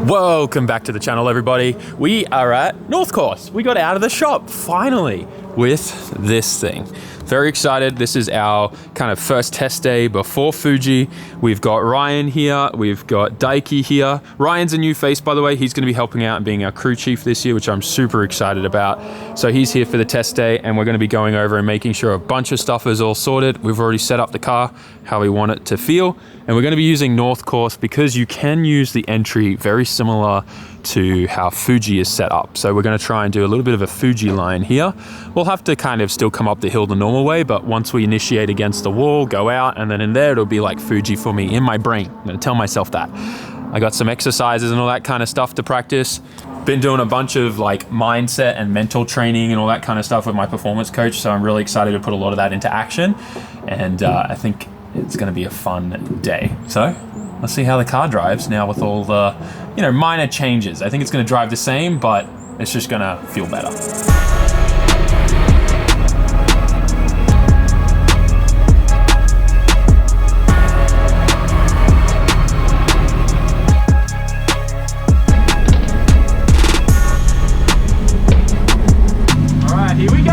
Welcome back to the channel, everybody. We are at North Course. We got out of the shop finally with this thing. Very excited. This is our kind of first test day before Fuji. We've got Ryan here. We've got Daiki here. Ryan's a new face, by the way. He's going to be helping out and being our crew chief this year, which I'm super excited about. So he's here for the test day, and we're going to be going over and making sure a bunch of stuff is all sorted. We've already set up the car, how we want it to feel. And we're going to be using North Course because you can use the entry very similar to how Fuji is set up. So we're going to try and do a little bit of a Fuji line here. We'll have to kind of still come up the hill the normal way, but once we initiate against the wall, go out, and then in there, it'll be like Fuji for me in my brain. I'm going to tell myself that. I got some exercises and all that kind of stuff to practice. Been doing a bunch of like mindset and mental training and all that kind of stuff with my performance coach. So I'm really excited to put a lot of that into action. And I think it's going to be a fun day. So let's see how the car drives now with all the, minor changes. I think it's going to drive the same, but it's just going to feel better. All right, here we go.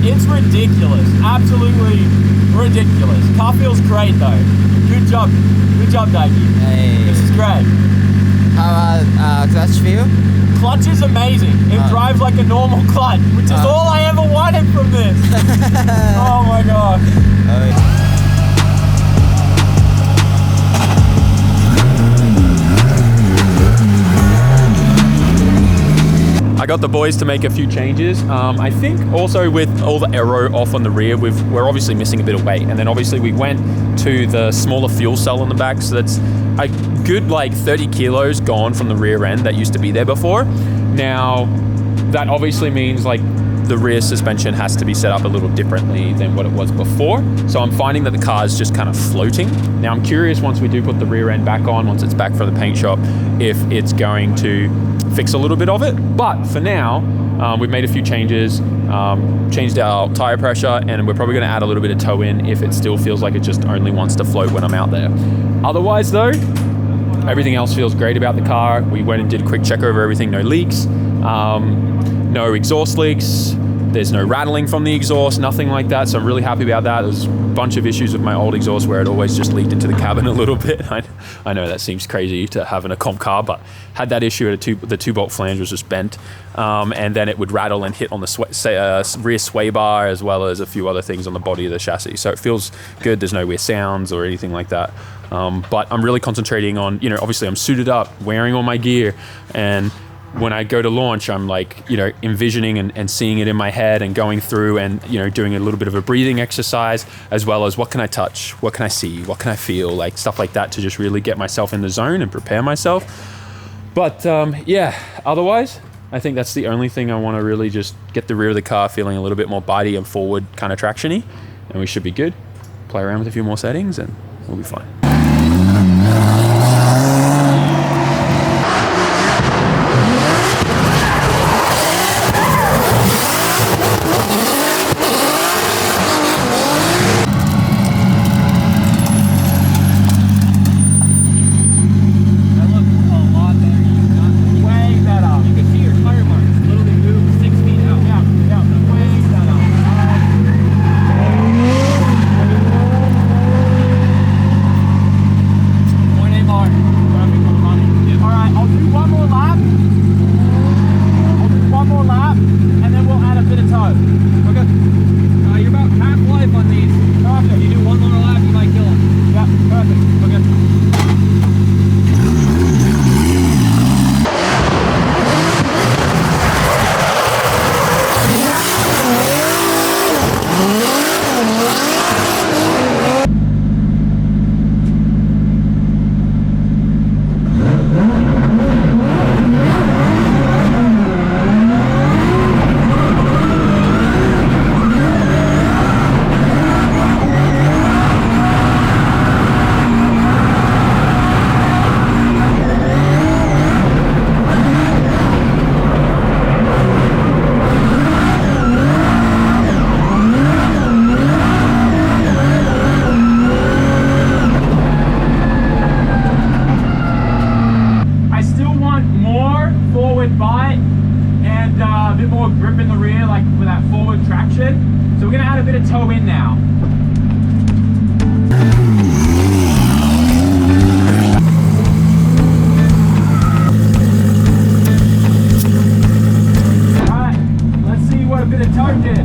It's ridiculous, absolutely ridiculous. Car feels great though. Good job, Daiki. Hey. This is great. How about clutch feel? Clutch is amazing. It drives like a normal clutch, which is all I ever wanted from this. Oh my god. I got the boys to make a few changes. I think also with all the aero off on the rear, we're obviously missing a bit of weight. And then obviously we went to the smaller fuel cell on the back. So that's a good like 30 kilos gone from the rear end that used to be there before. Now that obviously means like the rear suspension has to be set up a little differently than what it was before. So I'm finding that the car is just kind of floating. Now I'm curious once we do put the rear end back on, once it's back from the paint shop, if it's going to fix a little bit of it. But for now, we've made a few changes, changed our tire pressure, and we're probably gonna add a little bit of toe in if it still feels like it just only wants to float when I'm out there. Otherwise though, everything else feels great about the car. We went and did a quick check over everything, no leaks, no exhaust leaks, There's no rattling from the exhaust, nothing like that. So I'm really happy about that. There's a bunch of issues with my old exhaust where it always just leaked into the cabin a little bit. I know that seems crazy to have in a comp car, but had that issue at the 2-bolt flange was just bent. And then it would rattle and hit on the rear sway bar, as well as a few other things on the body of the chassis. So it feels good. There's no weird sounds or anything like that. But I'm really concentrating on, obviously I'm suited up, wearing all my gear, and when I go to launch, I'm like, envisioning and seeing it in my head and going through and, doing a little bit of a breathing exercise, as well as what can I touch? What can I see? What can I feel? Like stuff like that to just really get myself in the zone and prepare myself. But yeah, otherwise, I think that's the only thing I want to really just get the rear of the car feeling a little bit more bitey and forward kind of traction-y, and we should be good. Play around with a few more settings and we'll be fine. So we're going to add a bit of toe in now. Alright, let's see what a bit of toe did.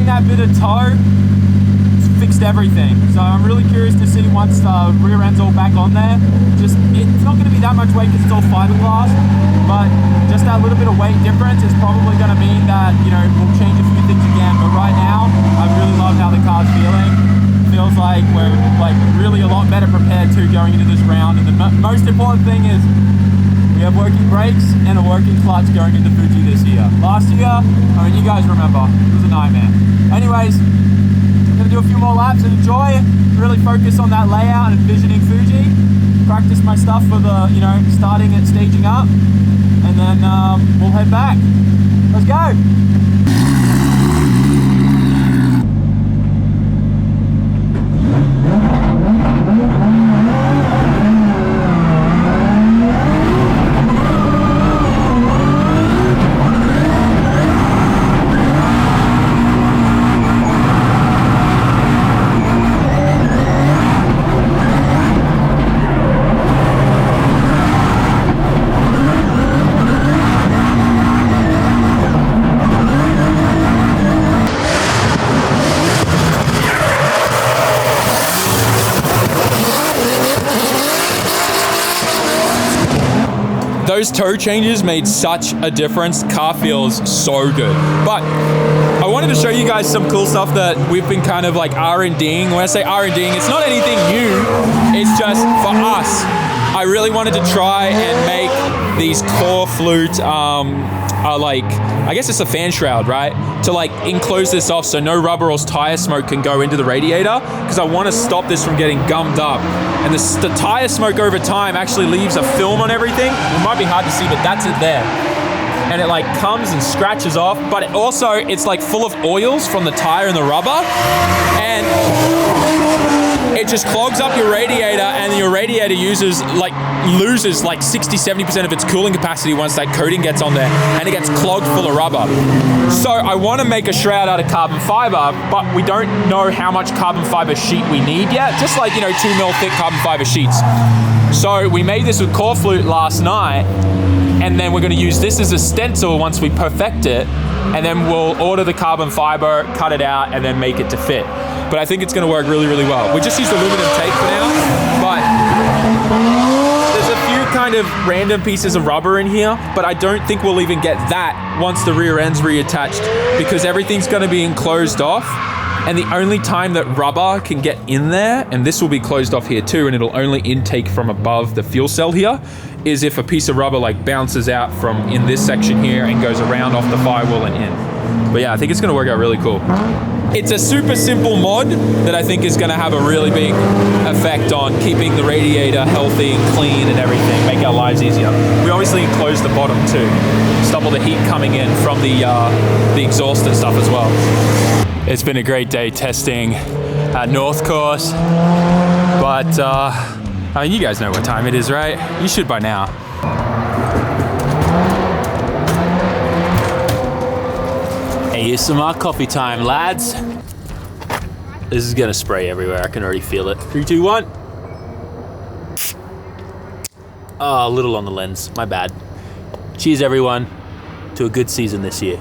That bit of toe fixed everything, so I'm really curious to see once the rear end's all back on there. Just it's not going to be that much weight because it's all fiberglass, but just that little bit of weight difference is probably going to mean that we'll change a few things again. But right now I really love how the car's feeling. Feels like we're really a lot better prepared to going into this round, and the most important thing is we have working brakes and a working clutch going into Fuji this year. Last year, you guys remember, it was a nightmare. Anyways, I'm going to do a few more laps and enjoy, really focus on that layout and envisioning Fuji, practice my stuff for the, starting and staging up, and then we'll head back. Let's go! those toe changes made such a difference. Car feels so good. But I wanted to show you guys some cool stuff that we've been kind of like R&Ding. When I say R&Ding, it's not anything new. It's just for us. I really wanted to try and make these core flute, I guess it's a fan shroud, right? To like enclose this off so no rubber or tire smoke can go into the radiator, because I want to stop this from getting gummed up. And the tire smoke over time actually leaves a film on everything. It might be hard to see, but that's it there. And it like comes and scratches off, but it's like full of oils from the tire and the rubber. And it just clogs up your radiator, and your radiator loses like 60-70% of its cooling capacity once that coating gets on there, and it gets clogged full of rubber. So I want to make a shroud out of carbon fiber, but we don't know how much carbon fiber sheet we need yet, just like 2 mil thick carbon fiber sheets. So we made this with core flute last night, and then we're going to use this as a stencil once we perfect it, and then we'll order the carbon fiber, cut it out, and then make it to fit. But I think it's going to work really, really well. We just used aluminum tape for now, but there's a few kind of random pieces of rubber in here, but I don't think we'll even get that once the rear end's reattached, because everything's going to be enclosed off. And the only time that rubber can get in there, and this will be closed off here too, and it'll only intake from above the fuel cell here, is if a piece of rubber like bounces out from in this section here and goes around off the firewall and in. But yeah, I think it's gonna work out really cool. It's a super simple mod that I think is gonna have a really big effect on keeping the radiator healthy and clean and everything, make our lives easier. We obviously enclose the bottom too, stop all the heat coming in from the exhaust and stuff as well. It's been a great day testing at North Course, but I mean, you guys know what time it is, right? You should by now. ASMR coffee time, lads. This is gonna spray everywhere. I can already feel it. 3, 2, 1. Oh, a little on the lens, my bad. Cheers, everyone, to a good season this year.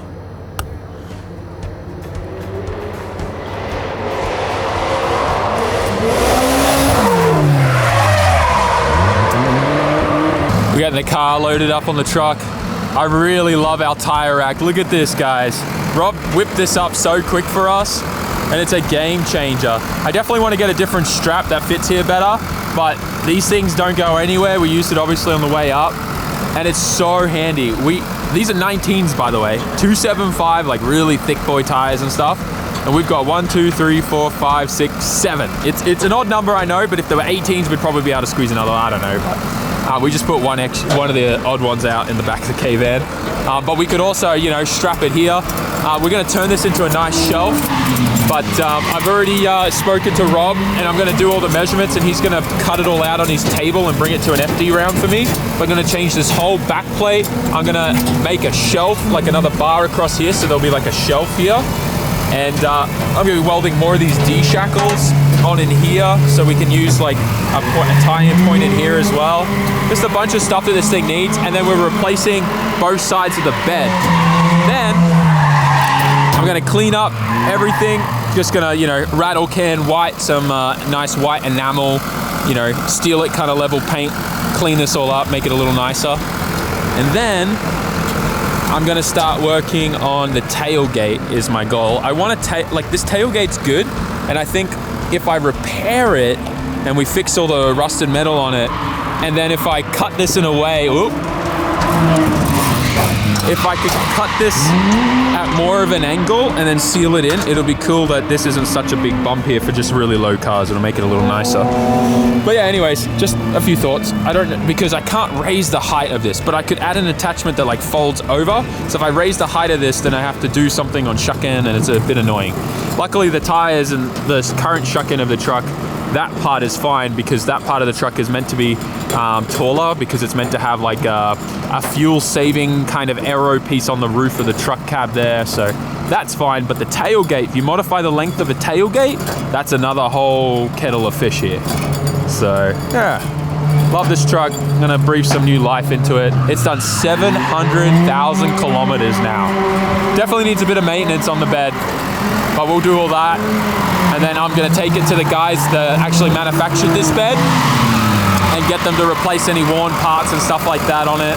We got the car loaded up on the truck. I really love our tire rack. Look at this, guys. Rob whipped this up so quick for us, and it's a game changer. I definitely want to get a different strap that fits here better, but these things don't go anywhere. We used it obviously on the way up, and it's so handy. These are 19s, by the way, 275, like really thick boy tires and stuff. And we've got 1, 2, 3, 4, 5, 6, 7. It's an odd number, I know, but if there were 18s, we'd probably be able to squeeze another, I don't know. But we just put one of the odd ones out in the back of the K-van. But we could also, strap it here. We're gonna turn this into a nice shelf, but I've already spoken to Rob, and I'm gonna do all the measurements, and he's gonna cut it all out on his table and bring it to an FD round for me. We're gonna change this whole back plate. I'm gonna make a shelf, like another bar across here, so there'll be like a shelf here. And I'm gonna be welding more of these D-shackles on in here, so we can use like a tie-in point in here as well. Just a bunch of stuff that this thing needs, and then we're replacing both sides of the bed. Then I'm gonna clean up everything. Just gonna, rattle can white, some nice white enamel, steel it kind of level paint, clean this all up, make it a little nicer. And then I'm gonna start working on the tailgate is my goal. I want to this tailgate's good, and I think if I repair it and we fix all the rusted metal on it, and then if I cut this in a way, if I could cut this at more of an angle and then seal it in, it'll be cool that this isn't such a big bump here for just really low cars. It'll make it a little nicer. But yeah, anyways, just a few thoughts. I don't know, because I can't raise the height of this, but I could add an attachment that like folds over. So if I raise the height of this, then I have to do something on shuck-in, and it's a bit annoying. Luckily, the tires and the current shuck-in of the truck, that part is fine, because that part of the truck is meant to be taller, because it's meant to have like a fuel saving kind of aero piece on the roof of the truck cab there, so that's fine. But the tailgate, if you modify the length of the tailgate, that's another whole kettle of fish here. So yeah, love this truck. I'm gonna breathe some new life into it. It's done 700,000 kilometers now. Definitely needs a bit of maintenance on the bed, but we'll do all that. And then I'm gonna take it to the guys that actually manufactured this bed, and get them to replace any worn parts and stuff like that on it.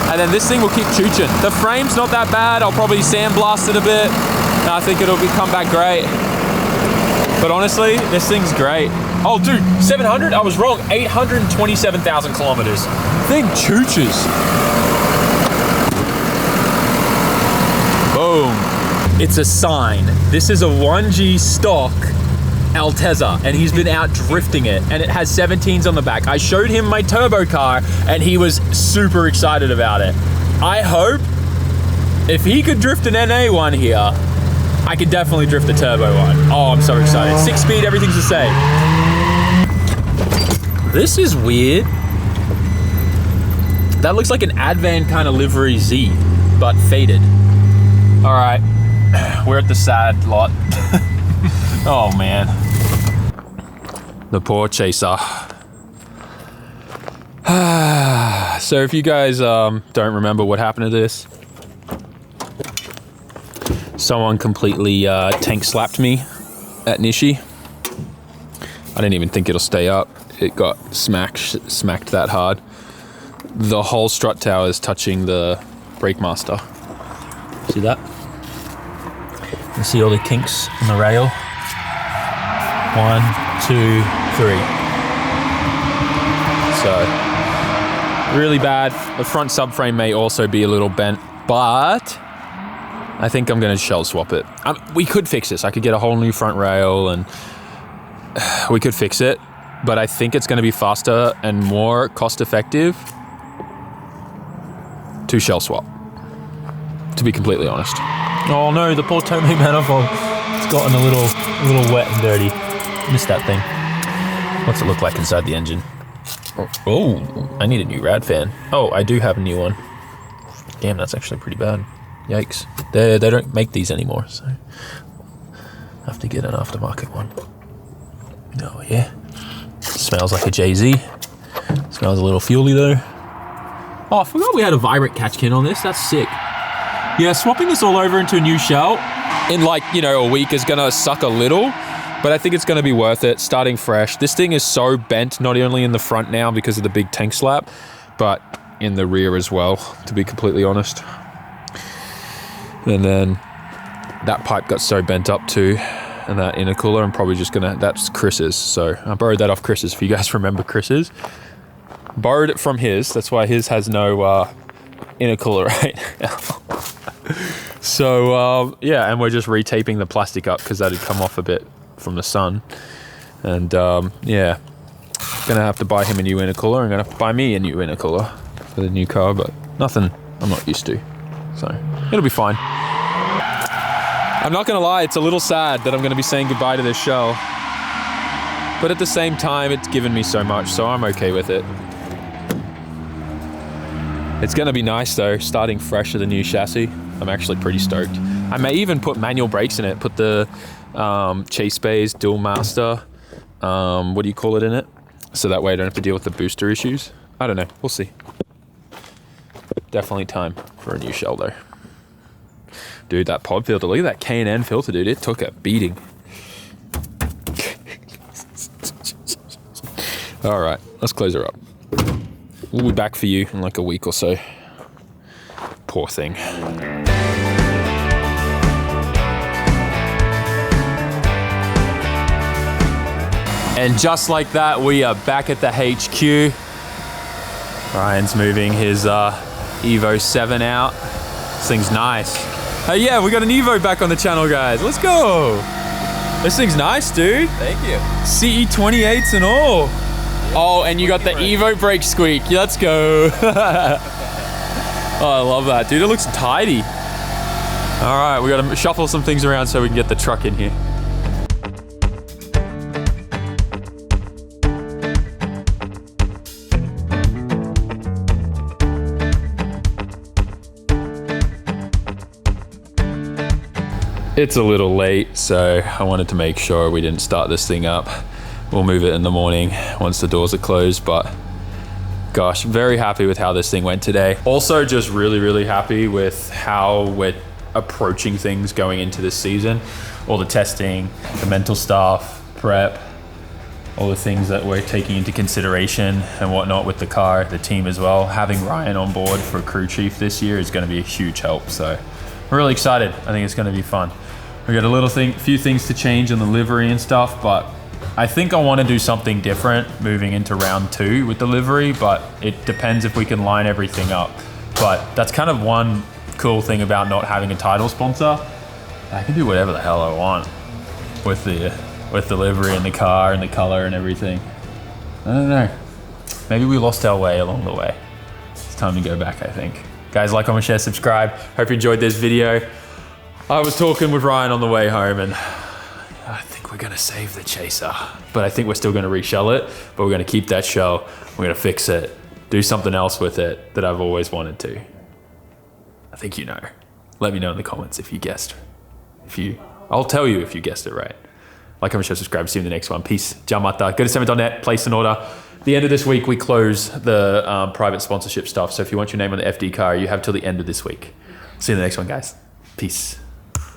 And then this thing will keep chooching. The frame's not that bad. I'll probably sandblast it a bit. And I think it'll come back great. But honestly, this thing's great. Oh, dude, 700? I was wrong. 827,000 kilometers. Thing chooches. Boom. It's a sign. This is a 1G stock Altezza, and he's been out drifting it, and it has 17s on the back. I showed him my turbo car, and he was super excited about it. I hope if he could drift an NA one here, I could definitely drift the turbo one. Oh, I'm so excited. 6-speed, everything's the same. This is weird. That looks like an Advan kind of livery Z, but faded. All right, we're at the sad lot. Oh man. The poor chaser. So if you guys don't remember what happened to this, someone completely tank slapped me at Nishi. I didn't even think it'll stay up. It got smacked that hard. The whole strut tower is touching the brake master. See that? You see all the kinks in the rail? 1, 2, 3. So, really bad. The front subframe may also be a little bent, but I think I'm gonna shell swap it. We could fix this. I could get a whole new front rail and we could fix it, but I think it's gonna be faster and more cost effective to shell swap, to be completely honest. Oh no, the poor Tomei manifold. It's gotten a little wet and dirty. Missed that thing. What's it look like inside the engine? Oh, I need a new rad fan. Oh, I do have a new one. Damn, that's actually pretty bad. Yikes. They don't make these anymore, so I have to get an aftermarket one. Oh yeah. Smells like a JZ. Smells a little fuely though. Oh, I forgot we had a vibrant catch can on this. That's sick. Yeah, swapping this all over into a new shell in like, a week is gonna suck a little, but I think it's gonna be worth it, starting fresh. This thing is so bent, not only in the front now because of the big tank slap, but in the rear as well, to be completely honest. And then that pipe got so bent up too, and that intercooler, I'm probably just gonna, that's Chris's, so I borrowed that off Chris's, if you guys remember Chris's. Borrowed it from his, that's why his has no intercooler right now. So yeah, and we're just retaping the plastic up because that had come off a bit from the sun. And yeah, gonna have to buy him a new intercooler. I'm gonna have to buy me a new intercooler for the new car, but nothing I'm not used to, so it'll be fine. I'm not gonna lie, it's a little sad that I'm gonna be saying goodbye to this shell, but at the same time, it's given me so much, so I'm okay with it. It's gonna be nice though, starting fresh with a new chassis. I'm actually pretty stoked. I may even put manual brakes in it, put the Chase Bays Dual Master, what do you call it in it? So that way I don't have to deal with the booster issues. I don't know, we'll see. Definitely time for a new shell though. Dude, that pod filter, look at that K&N filter, dude. It took a beating. All right, let's close her up. We'll be back for you in like a week or so. Poor thing. And just like that, we are back at the HQ. Ryan's moving his Evo 7 out. This thing's nice. Yeah, we got an Evo back on the channel, guys. Let's go. This thing's nice, dude. Thank you. CE28s and all. Oh, and you got the Evo brake squeak. Let's go. Oh, I love that, dude. It looks tidy. All right, we got to shuffle some things around so we can get the truck in here. It's a little late, so I wanted to make sure we didn't start this thing up. We'll move it in the morning once the doors are closed, but gosh, very happy with how this thing went today. Also just really, really happy with how we're approaching things going into this season. All the testing, the mental stuff, prep. all the things that we're taking into consideration and whatnot with the car, the team as well. Having Ryan on board for crew chief this year is going to be a huge help. So we're really excited. I think it's going to be fun. We got a few things to change in the livery and stuff, but I think I want to do something different moving into round 2 with the livery, but it depends if we can line everything up. But that's kind of one cool thing about not having a title sponsor. I can do whatever the hell I want with the livery and the car and the color and everything. I don't know. Maybe we lost our way along the way. It's time to go back, I think. Guys, like, comment, share, subscribe. Hope you enjoyed this video. I was talking with Ryan on the way home and I think we're gonna save the Chaser, but I think we're still gonna reshell it, but we're gonna keep that shell. We're gonna fix it, do something else with it that I've always wanted to. I think you know. Let me know in the comments if you guessed. I'll tell you if you guessed it right. Like, comment, share, subscribe. See you in the next one. Peace. Jamata. Go to SAMMIT.net, place an order. The end of this week, we close the private sponsorship stuff. So if you want your name on the FD car, you have till the end of this week. See you in the next one, guys. Peace.